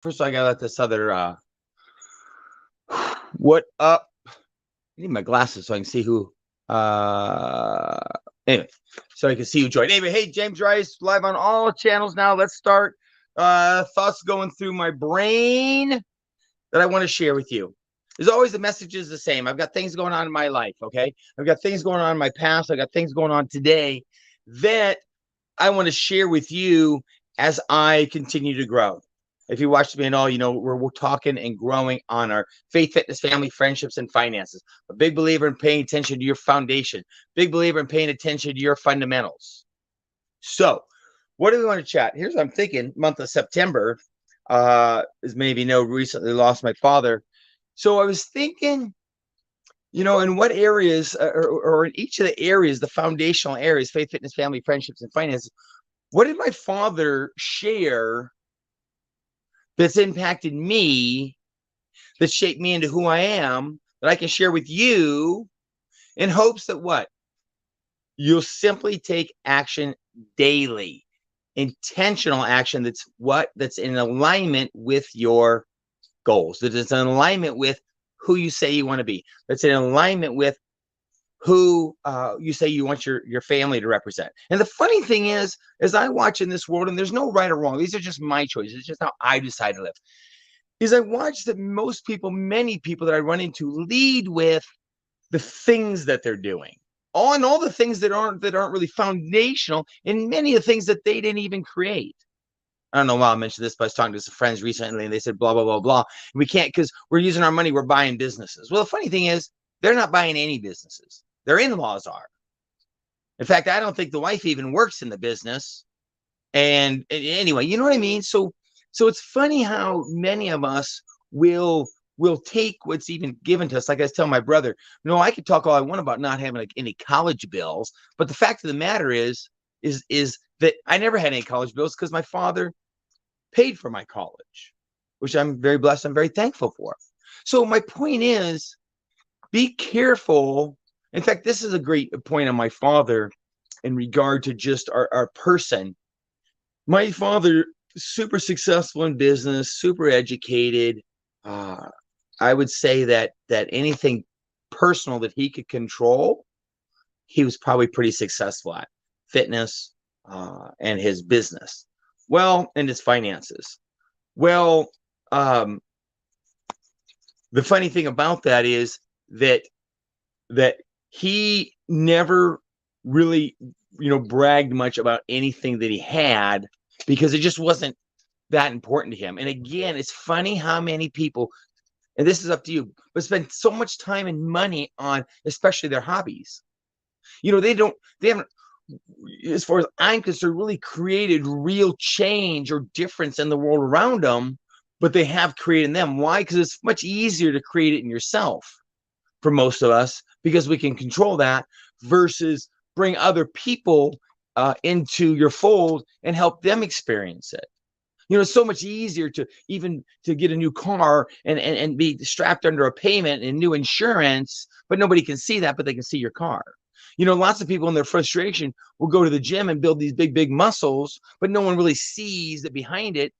First, I gotta let this other what up? I need my glasses so I can see who. Uh, anyway, so I can see who joined. Anyway, hey, James Rice, live on all channels now. Let's start. Thoughts going through my brain that I want to share with you. As always, the message is the same. I've got things going on in my life. Okay, I've got things going on in my past. I got things going on today that I want to share with you as I continue to grow. If you watched me at all, you know we're talking and growing on our faith, fitness, family, friendships, and finances. A big believer in paying attention to your foundation. Big believer in paying attention to your fundamentals. So, what do we want to chat? Here's what I'm thinking. Month of September, as maybe you know, recently lost my father. So I was thinking, in what areas, or in each of the areas, the foundational areas, faith, fitness, family, friendships, and finances, what did my father share that's impacted me, that shaped me into who I am, that I can share with you in hopes that what? You'll simply take action daily, intentional action that's in alignment with your goals, that is in alignment with who you say you want to be, that's in alignment with who you say you want your family to represent. And the funny thing is, as I watch in this world, and there's no right or wrong, these are just my choices, it's just how I decide to live, is I watch that most people, many people that I run into, lead with the things that they're doing, all the things that aren't really foundational, and many of the things that they didn't even create. I don't know why I mentioned this, but I was talking to some friends recently, and they said blah blah blah blah. We can't, because we're using our money, we're buying businesses. Well, the funny thing is, they're not buying any businesses. Their in-laws are. In fact, I don't think the wife even works in the business. And anyway, you know what I mean? So it's funny how many of us will take what's even given to us. Like I was telling my brother, I could talk all I want about not having like any college bills, but the fact of the matter is that I never had any college bills because my father paid for my college, which I'm very blessed. I'm very thankful for. So my point is, be careful. In fact, this is a great point on my father in regard to just our person. My father, super successful in business, super educated. I would say that anything personal that he could control, he was probably pretty successful at. Fitness, and his business. Well, and his finances. Well, the funny thing about that is that he never really, bragged much about anything that he had, because it just wasn't that important to him. And again, it's funny how many people, and this is up to you, but spend so much time and money on, especially their hobbies. They haven't, as far as I'm concerned, really created real change or difference in the world around them, but they have created them. Why? Because it's much easier to create it in yourself for most of us, because we can control that, versus bring other people into your fold and help them experience it. It's so much easier to get a new car and be strapped under a payment and new insurance, but nobody can see that, but they can see your car. Lots of people in their frustration will go to the gym and build these big muscles, but no one really sees that behind it,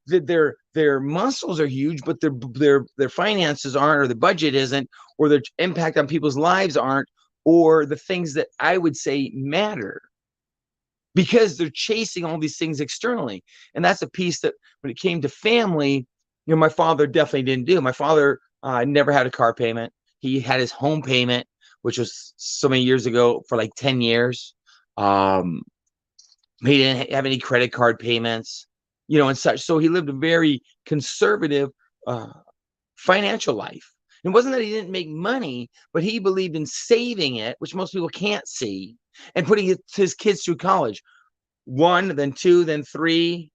that their muscles are huge, but their finances aren't, or the budget isn't, or their impact on people's lives aren't, or the things that I would say matter, because they're chasing all these things externally. And that's a piece that, when it came to family, my father definitely didn't do. My father never had a car payment. He had his home payment, which was so many years ago, for like 10 years. He didn't have any credit card payments, and such. So he lived a very conservative financial life. It wasn't that he didn't make money, but he believed in saving it, which most people can't see, and putting his kids through college. 1, then 2, then 3,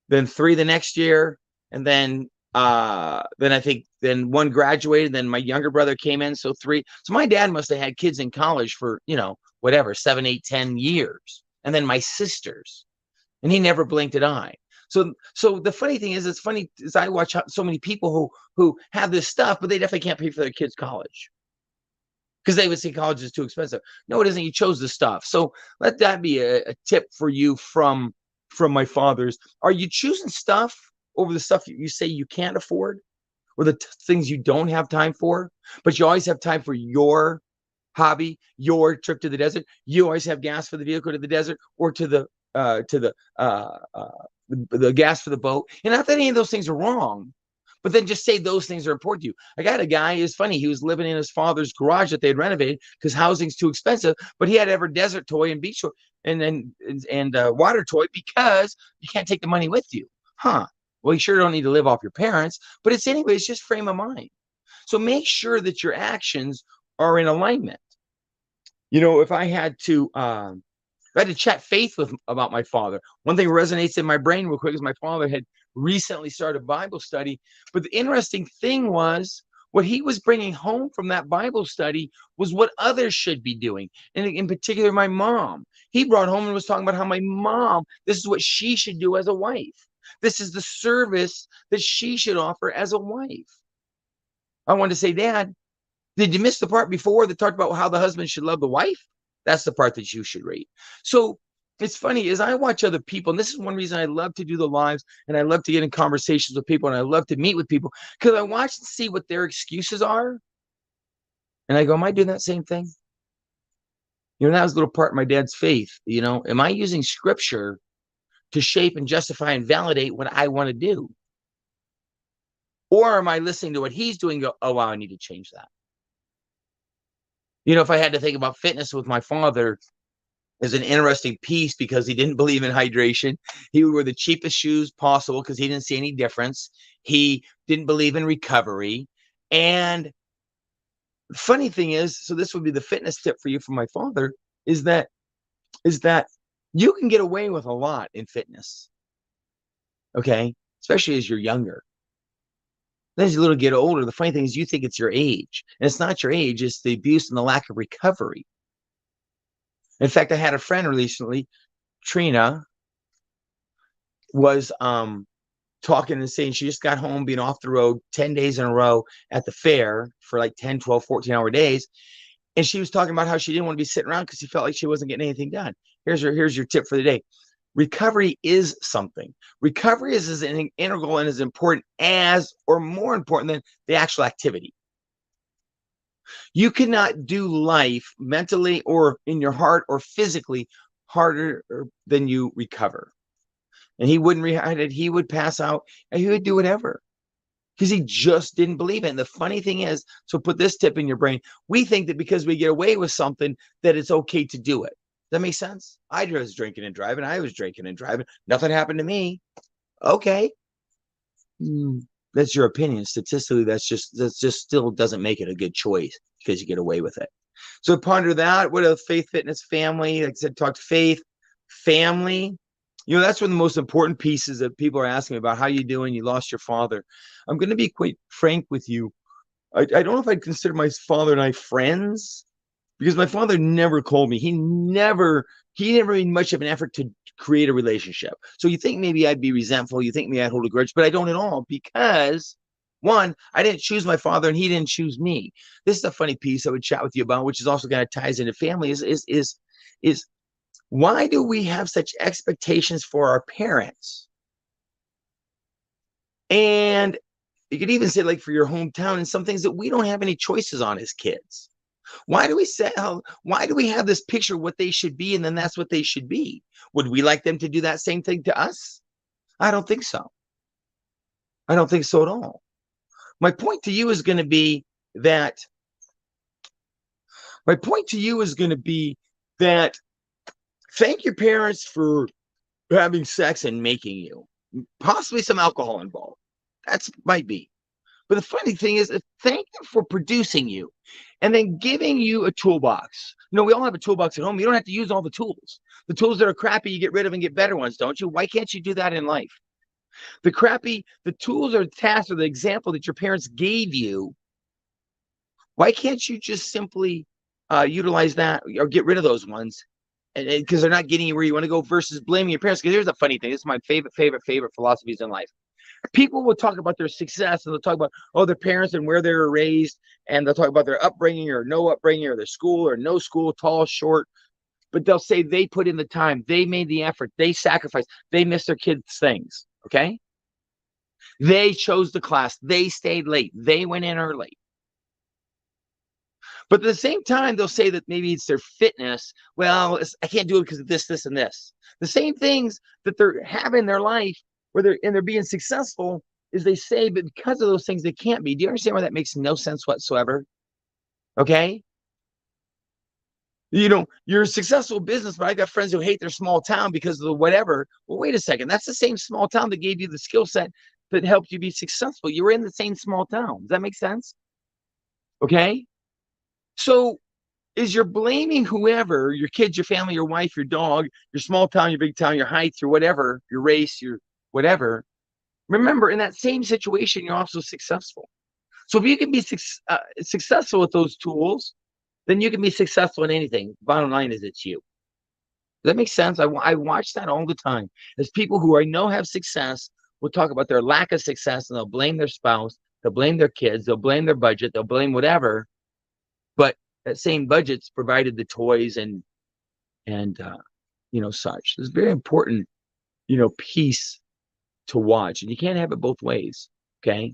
then 3 the next year. And then I think then 1 graduated, then my younger brother came in, so 3. So my dad must have had kids in college for, whatever, 7, 8, 10 years. And then my sisters, and he never blinked an eye. So the funny thing is, it's funny as I watch so many people who have this stuff, but they definitely can't pay for their kids' college, because they would say college is too expensive. No, it isn't. You chose the stuff. So let that be a tip for you from my fathers. Are you choosing stuff over the stuff you say you can't afford, or the things you don't have time for, but you always have time for your hobby, your trip to the desert. You always have gas for the vehicle to the desert, or to the gas for the boat. And not that any of those things are wrong, but then just say those things are important to you. I got a guy, it's funny, he was living in his father's garage that they had renovated because housing's too expensive, but he had every desert toy and beach toy and water toy because you can't take the money with you. Huh. Well, you sure don't need to live off your parents, but it's just frame of mind. So make sure that your actions are in alignment. If I had to chat faith with about my father. One thing resonates in my brain real quick is my father had recently started Bible study. But the interesting thing was what he was bringing home from that Bible study was what others should be doing. And in particular, my mom. He brought home and was talking about how my mom, this is what she should do as a wife. This is the service that she should offer as a wife. I wanted to say, Dad, did you miss the part before that talked about how the husband should love the wife? That's the part that you should read. So it's funny, as I watch other people, and this is one reason I love to do the lives, and I love to get in conversations with people, and I love to meet with people, because I watch and see what their excuses are. And I go, am I doing that same thing? That was a little part of my dad's faith. Am I using scripture to shape and justify and validate what I want to do? Or am I listening to what he's doing and go, oh, wow, I need to change that? If I had to think about fitness with my father as an interesting piece because he didn't believe in hydration. He would wear the cheapest shoes possible because he didn't see any difference. He didn't believe in recovery. And the funny thing is, so this would be the fitness tip for you from my father, is that you can get away with a lot in fitness. Okay? Especially as you're younger. Then as you little get older, the funny thing is you think it's your age. And it's not your age, it's the abuse and the lack of recovery. In fact, I had a friend recently, Trina, was talking and saying she just got home being off the road 10 days in a row at the fair for like 10, 12, 14-hour days. And she was talking about how she didn't want to be sitting around because she felt like she wasn't getting anything done. Here's your tip for the day. Recovery is something. Recovery is as integral and as important as, or more important than, the actual activity. You cannot do life mentally or in your heart or physically harder than you recover. And he wouldn't rehide it. He would pass out and he would do whatever because he just didn't believe it. And the funny thing is, so put this tip in your brain. We think that because we get away with something that it's okay to do it. That makes sense? I was drinking and driving. I was drinking and driving. Nothing happened to me. Okay. That's your opinion. Statistically, that's just still doesn't make it a good choice because you get away with it. So ponder that. What a faith, fitness, family. Like I said, talk to faith, family. That's one of the most important pieces that people are asking about. How you doing? You lost your father. I'm going to be quite frank with you. I don't know if I'd consider my father and I friends, because my father never called me. He never made much of an effort to create a relationship. So you think maybe I'd be resentful. You think maybe I'd hold a grudge, but I don't at all, because one, I didn't choose my father and he didn't choose me. This is a funny piece I would chat with you about, which is also kind of ties into family, is why do we have such expectations for our parents? And you could even say, like, for your hometown, and some things that we don't have any choices on as kids. Why do we have this picture of what they should be, and then that's what they should be? Would we like them to do that same thing to us? I don't think so. I don't think so at all. My point to you is going to be that thank your parents for having sex and making you. Possibly some alcohol involved. That might be. But the funny thing is, thank them for producing you and then giving you a toolbox. We all have a toolbox at home. You don't have to use all the tools. The tools that are crappy, you get rid of and get better ones, don't you? Why can't you do that in life? The tools or the tasks or the example that your parents gave you, why can't you just simply utilize that or get rid of those ones? Because they're not getting you where you want to go, versus blaming your parents. Because here's the funny thing. This is my favorite philosophies in life. People will talk about their success and they'll talk about, their parents and where they were raised. And they'll talk about their upbringing or no upbringing, or their school or no school, tall, short. But they'll say they put in the time. They made the effort. They sacrificed. They missed their kids' things. Okay? They chose the class. They stayed late. They went in early. But at the same time, they'll say that maybe it's their fitness. Well, I can't do it because of this, this, and this. The same things that they're having in their life where they're being successful is they say, but because of those things, they can't be. Do you understand why that makes no sense whatsoever? Okay. You're a successful business, but I got friends who hate their small town because of the whatever. Well, wait a second. That's the same small town that gave you the skill set that helped you be successful. You were in the same small town. Does that make sense? Okay. So is you're blaming whoever, your kids, your family, your wife, your dog, your small town, your big town, your height, your whatever, your race, your whatever. Remember, in that same situation, you're also successful. So if you can be successful with those tools, then you can be successful in anything. Bottom line is it's you. Does that make sense? I watch that all the time. As people who I know have success will talk about their lack of success and they'll blame their spouse, they'll blame their kids, they'll blame their budget, they'll blame whatever. But that same budget's provided the toys and such. It's very important, piece to watch. And you can't have it both ways. Okay.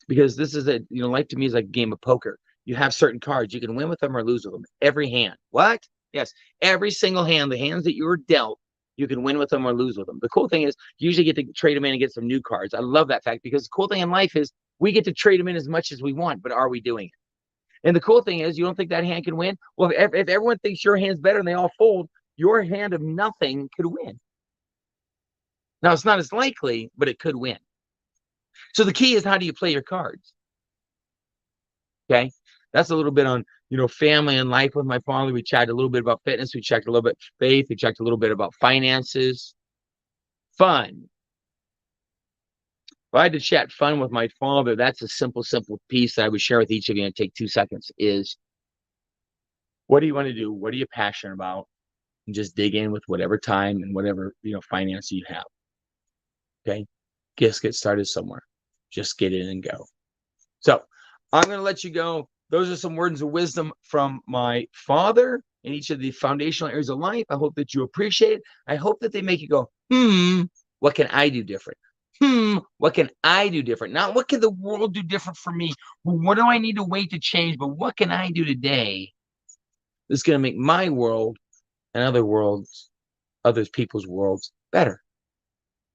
Because this is life to me is like a game of poker. You have certain cards. You can win with them or lose with them. Every hand. What? Yes. Every single hand, the hands that you were dealt, you can win with them or lose with them. The cool thing is you usually get to trade them in and get some new cards. I love that fact because the cool thing in life is we get to trade them in as much as we want, but are we doing it? And the cool thing is you don't think that hand can win? Well, if everyone thinks your hand's better and they all fold, your hand of nothing could win. Now, it's not as likely, but it could win. So the key is how do you play your cards? Okay. That's a little bit on, family and life with my father. We chatted a little bit about fitness. We checked a little bit faith. We checked a little bit about finances. Fun. If I had to chat fun with my father, that's a simple piece that I would share with each of you and take 2 seconds is what do you want to do? What are you passionate about? And just dig in with whatever time and whatever, finance you have. Okay. Just get started somewhere. Just get in and go. So I'm going to let you go. Those are some words of wisdom from my father in each of the foundational areas of life. I hope that you appreciate it. I hope that they make you go, what can I do different? What can I do different? Not what can the world do different for me? What do I need to wait to change? But what can I do today that's going to make my world and other people's worlds better?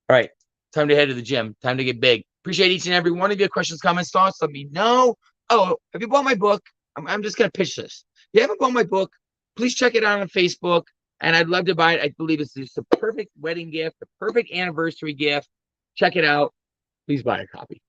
All right. Time to head to the gym. Time to get big. Appreciate each and every one of you. Questions, comments, thoughts, let me know. Oh, have you bought my book? I'm just going to pitch this. If you haven't bought my book, please check it out on Facebook. And I'd love to buy it. I believe it's just the perfect wedding gift, the perfect anniversary gift. Check it out. Please buy a copy.